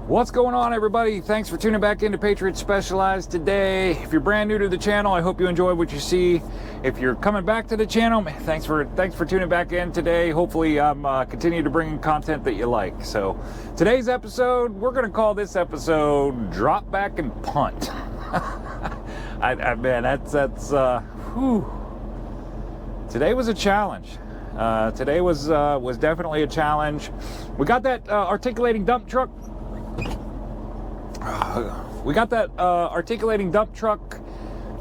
What's going on, everybody? Thanks for tuning back into Patriot Specialized today. If you're brand new to the channel, I hope you enjoy what you see. If you're coming back to the channel, thanks for tuning back in today. Hopefully I'm continue to bring in content that you like. So today's episode, we're going to call this episode Drop Back and Punt. Man, that's whew. Today was a challenge. Today was definitely a challenge. We got that articulating dump truck. Articulating dump truck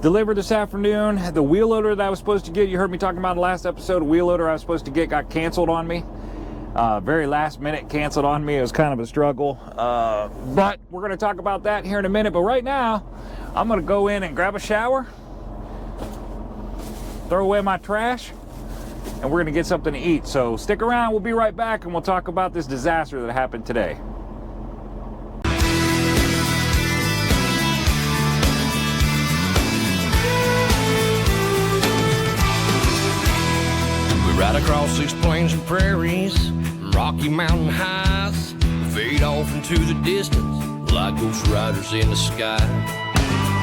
delivered this afternoon. The wheel loader that I was supposed to get, you heard me talking about the last episode, the wheel loader I was supposed to get got canceled on me. Very last minute canceled on me. It was kind of a struggle. But we're going to talk about that here in a minute. But right now, I'm going to go in and grab a shower, throw away my trash, and we're going to get something to eat. So stick around. We'll be right back, and we'll talk about this disaster that happened today. Right across these plains and prairies, Rocky Mountain highs, fade off into the distance like ghost riders in the sky.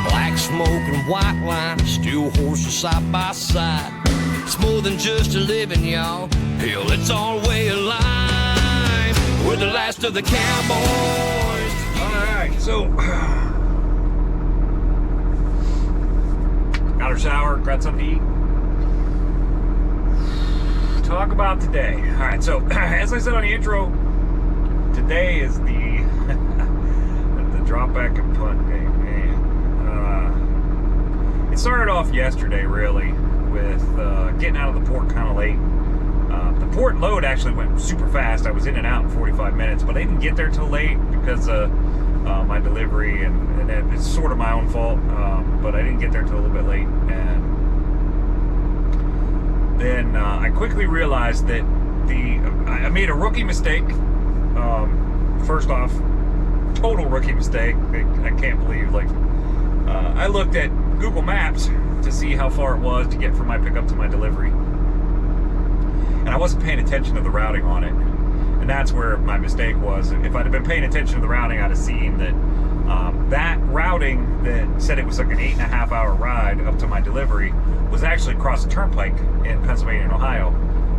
Black smoke and white line, steel horses side by side. It's more than just a living, y'all. Hell, it's our way of life. We're the last of the cowboys. Alright, so got a shower, got something to eat. Talk about today. All right, so as I said on the intro, today is the the drop back and punt day, man. It started off yesterday, really, with getting out of the port kind of late. The port load actually went super fast. I was in and out in 45 minutes, but I didn't get there till late because of my delivery, and it's sort of my own fault, but I didn't get there till a little bit late. And then I quickly realized that I made a rookie mistake. First off, total rookie mistake. I can't believe, I looked at Google Maps to see how far it was to get from my pickup to my delivery, and I wasn't paying attention to the routing on it, and that's where my mistake was. If I'd have been paying attention to the routing, I'd have seen that that routing that said it was like an 8.5 hour ride up to my delivery was actually across the turnpike in Pennsylvania and Ohio.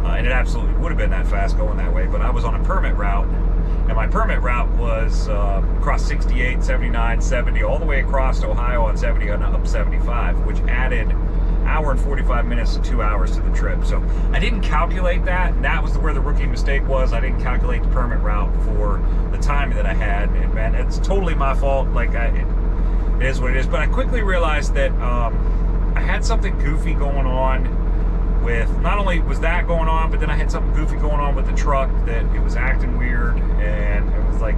And it absolutely would have been that fast going that way, but I was on a permit route, and my permit route was across 68, 79, 70, all the way across to Ohio on 70 and up 75, which added hour and 45 minutes to 2 hours to the trip. So I didn't calculate that, and that was where the rookie mistake was. I didn't calculate the permit route for the time that I had, and man, it's totally my fault. It is what it is. But I quickly realized that I had something goofy going on with, not only was that going on, but then I had something goofy going on with the truck, that it was acting weird, and it was like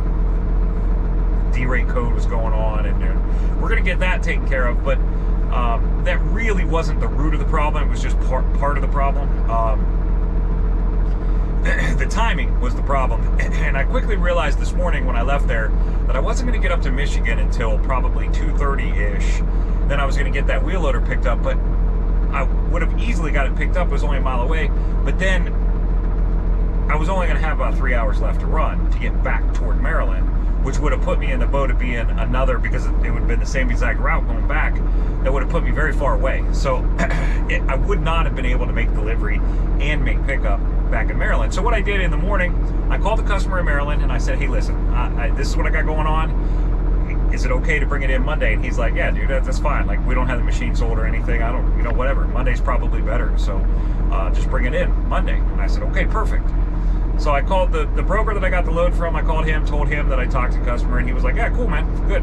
D-rate code was going on, and we're gonna get that taken care of. But that really wasn't the root of the problem. It was just part of the problem. The timing was the problem, and I quickly realized this morning when I left there that I wasn't going to get up to Michigan until probably 2:30-ish. Then I was going to get that wheel loader picked up, but I would have easily got it picked up. It was only a mile away, but then I was only going to have about 3 hours left to run to get back toward Maryland, which would have put me in the boat of being another, because it would have been the same exact route going back, that would have put me very far away. So I would not have been able to make delivery and make pickup back in Maryland. So what I did in the morning, I called the customer in Maryland and I said, hey, listen, this is what I got going on. Is it okay to bring it in Monday? And he's like, yeah, dude, that's fine. Like, we don't have the machine sold or anything. I don't, whatever. Monday's probably better. So just bring it in Monday. And I said, okay, perfect. So I called the broker that I got the load from. I called him, told him that I talked to the customer, and he was like, yeah, cool, man, good,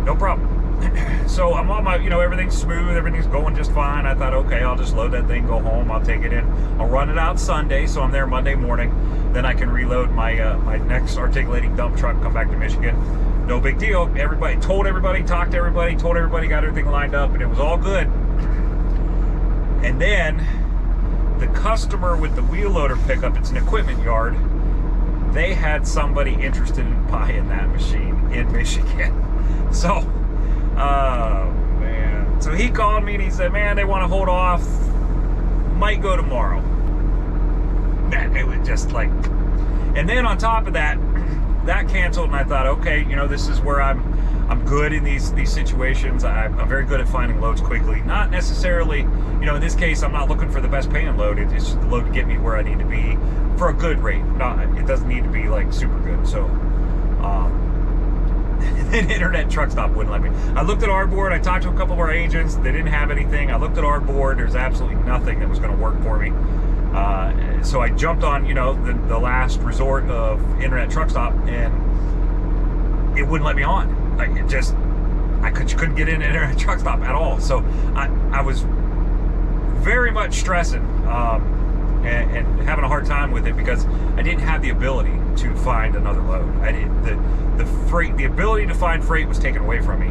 no problem. So I'm on my, everything's smooth, everything's going just fine. I thought, okay, I'll just load that thing, go home, I'll take it in, I'll run it out Sunday, so I'm there Monday morning. Then I can reload my my next articulating dump truck, come back to Michigan. No big deal. Told everybody, talked to everybody, told everybody, got everything lined up, and it was all good. And then the customer with the wheel loader pickup, it's an equipment yard, they had somebody interested in buying that machine in Michigan. So, oh man. So he called me and he said, man, they want to hold off, might go tomorrow. Man, it was just like, and then on top of that, that canceled, and I thought, okay, you know, this is where I'm good in these situations. I'm very good at finding loads quickly. Not necessarily, you know, in this case, I'm not looking for the best paying load. It's just the load to get me where I need to be for a good rate. It doesn't need to be like super good. So, the internet truck stop wouldn't let me. I looked at our board. I talked to a couple of our agents. They didn't have anything. I looked at our board. There's absolutely nothing that was going to work for me. So I jumped on, you know, the last resort of internet truck stop, and it wouldn't let me on. Like, it just, couldn't get in an internet truck stop at all. So I was very much stressing and having a hard time with it because I didn't have the ability to find another load. The ability to find freight was taken away from me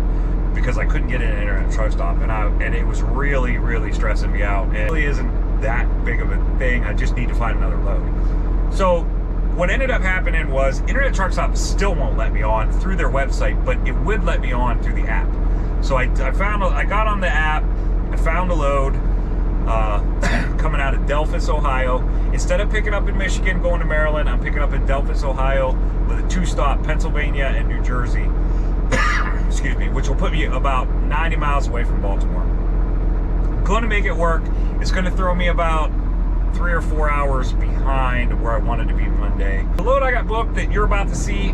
because I couldn't get in an internet truck stop, and it was really, really stressing me out. And it really isn't that big of a thing. I just need to find another load. So what ended up happening was internet truck stop still won't let me on through their website, but it would let me on through the app. So I got on the app, I found a load coming out of Delphus, Ohio. Instead of picking up in Michigan, going to Maryland, I'm picking up in Delphus, Ohio, with a 2-stop Pennsylvania and New Jersey. Excuse me, which will put me about 90 miles away from Baltimore. I'm going to make it work. It's going to throw me about 3 or 4 hours behind where I wanted to be Monday. The load I got booked that you're about to see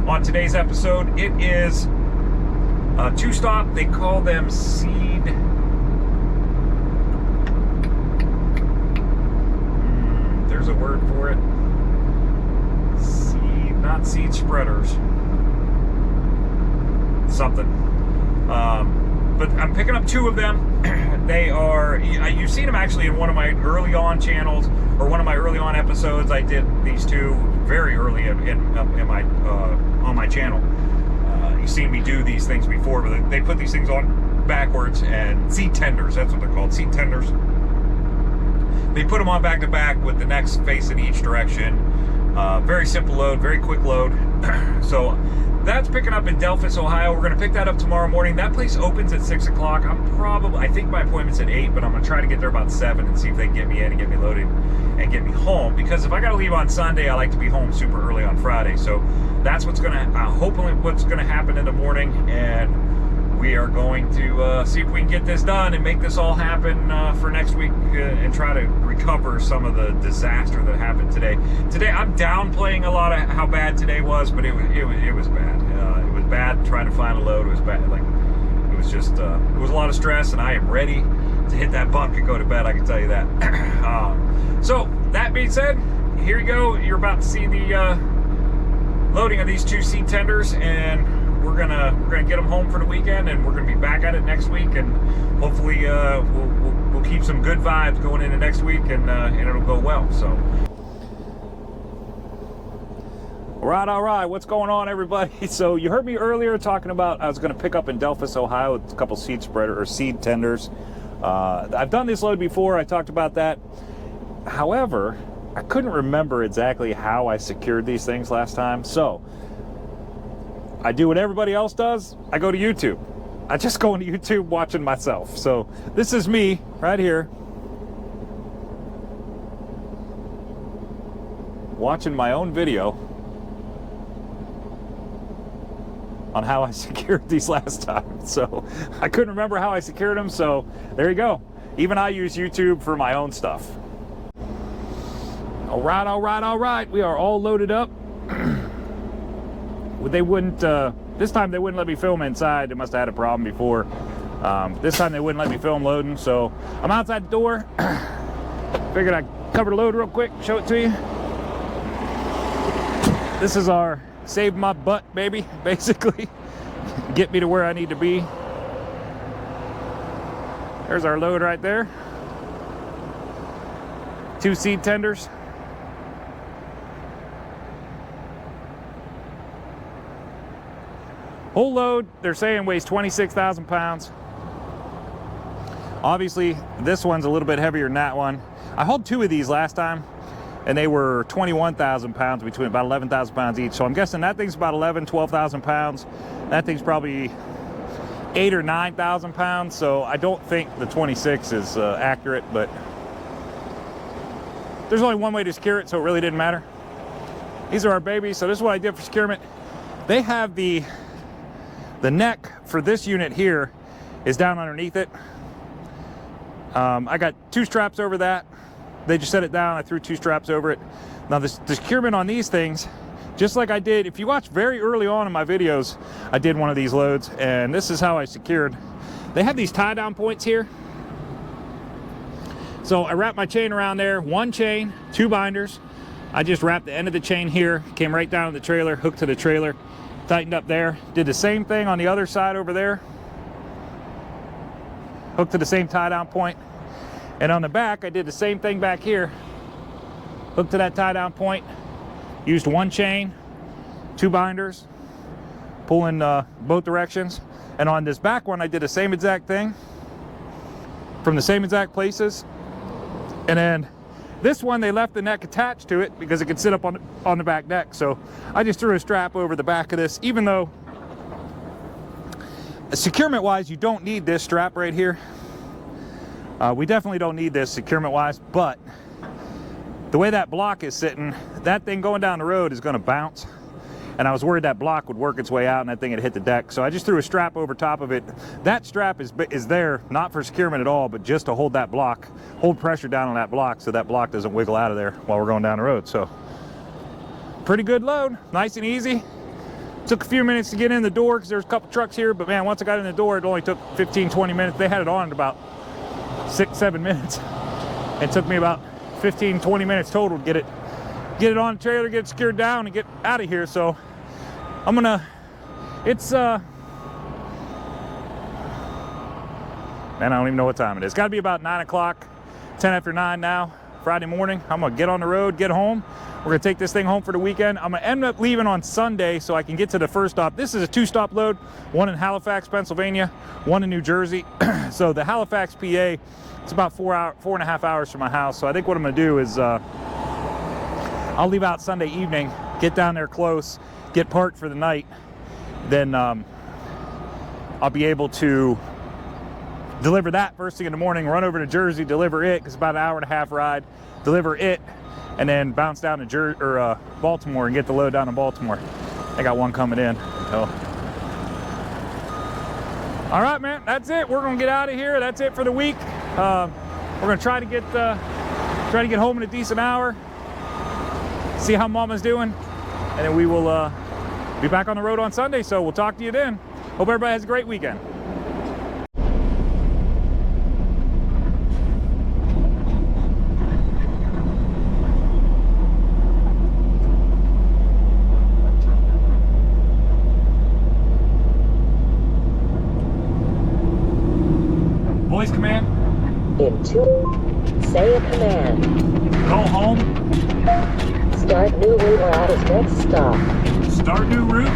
on today's episode, it is a 2-stop. They call them seed. There's a word for it. Seed, not seed spreaders. Something. But I'm picking up 2 of them. They are, you've seen them actually in one of my early on channels, or one of my early on episodes. I did these 2 very early in my on my channel. You've seen me do these things before, but they put these things on backwards, and seed tenders, that's what they're called, seed tenders. They put them on back to back with the necks facing each direction. Very simple load, very quick load. So that's picking up in Delphus, Ohio. We're going to pick that up tomorrow morning. That place opens at 6 o'clock. I think my appointment's at 8, but I'm going to try to get there about 7 and see if they can get me in and get me loaded and get me home. Because if I got to leave on Sunday, I like to be home super early on Friday. So that's what's going to, hopefully what's going to happen in the morning. And we are going to see if we can get this done and make this all happen for next week and try to recover some of the disaster that happened today. Today, I'm downplaying a lot of how bad today was, but it was bad. It was bad trying to find a load. It was bad. Like, it was just, it was a lot of stress, and I am ready to hit that bunk and go to bed, I can tell you that. So, that being said, here you go. You're about to see the loading of these 2 seed tenders, and we're gonna get them home for the weekend, and we're gonna be back at it next week, and hopefully we'll keep some good vibes going into next week, and it'll go well. So, all right, what's going on, everybody? So you heard me earlier talking about I was gonna pick up in Delphus, Ohio, a couple seed tenders. I've done this load before. I talked about that. However, I couldn't remember exactly how I secured these things last time, so I do what everybody else does. I go to YouTube. I just go into YouTube watching myself. So this is me right here, watching my own video on how I secured these last time. So I couldn't remember how I secured them, so there you go. Even I use YouTube for my own stuff. All right. We are all loaded up. They wouldn't, this time they wouldn't let me film inside. They must have had a problem before. This time they wouldn't let me film loading, so I'm outside the door. Figured I'd cover the load real quick, show it to you. This is our save my butt, baby, basically. Get me to where I need to be. There's our load right there. 2 seed tenders. Whole load, they're saying, weighs 26,000 pounds. Obviously, this one's a little bit heavier than that one. I hauled 2 of these last time, and they were 21,000 pounds, between about 11,000 pounds each. So I'm guessing that thing's about 12,000 pounds. That thing's probably 8,000 or 9,000 pounds. So I don't think the 26 is accurate, but there's only one way to secure it, so it really didn't matter. These are our babies. So this is what I did for securement. They have the neck for this unit here is down underneath it. I got 2 straps over that. They just set it down. I threw 2 straps over it. Now the securement on these things, just like I did, if you watch very early on in my videos, I did one of these loads, and this is how I secured. They have these tie down points here. So I wrapped my chain around there, 1 chain, 2 binders. I just wrapped the end of the chain here, came right down to the trailer, hooked to the trailer, tightened up there. Did the same thing on the other side over there. Hooked to the same tie down point. And on the back, I did the same thing back here. Hooked to that tie down point. Used 1 chain, 2 binders, pulling both directions. And on this back one, I did the same exact thing from the same exact places. And then this one, they left the neck attached to it because it could sit up on the back deck. So I just threw a strap over the back of this, even though securement wise, you don't need this strap right here. We definitely don't need this securement wise, but the way that block is sitting, that thing going down the road is going to bounce. And I was worried that block would work its way out and that thing would hit the deck. So I just threw a strap over top of it. That strap is there, not for securement at all, but just to hold that block, hold pressure down on that block so that block doesn't wiggle out of there while we're going down the road. So pretty good load, nice and easy. Took a few minutes to get in the door because there's a couple trucks here, but man, once I got in the door, it only took 15, 20 minutes. They had it on in about 6, 7 minutes. It took me about 15, 20 minutes total to get it on the trailer, get it secured down, and get out of here. So I'm gonna, it's man, I don't even know what time it is. It's gotta be about 9 o'clock, 10 after 9 now, Friday morning. I'm gonna get on the road, get home. We're gonna take this thing home for the weekend. I'm gonna end up leaving on Sunday so I can get to the first stop. This is a 2-stop load, 1 in Halifax, Pennsylvania, 1 in New Jersey. So the Halifax, PA, it's about 4.5 hours from my house. So I think what I'm gonna do is I'll leave out Sunday evening, get down there close, get parked for the night. Then I'll be able to deliver that first thing in the morning, run over to Jersey, deliver it, because it's about an 1.5 hour ride, deliver it, and then bounce down to Baltimore and get the load down in Baltimore. I got one coming in. So. All right, man, that's it. We're gonna get out of here. That's it for the week. We're gonna try to get home in a decent hour, see how Mama's doing, and then we will be back on the road on Sunday. So we'll talk to you then. Hope everybody has a great weekend. Voice command. In 2, say a command. Go home. Start new route or at his next stop. Start new route.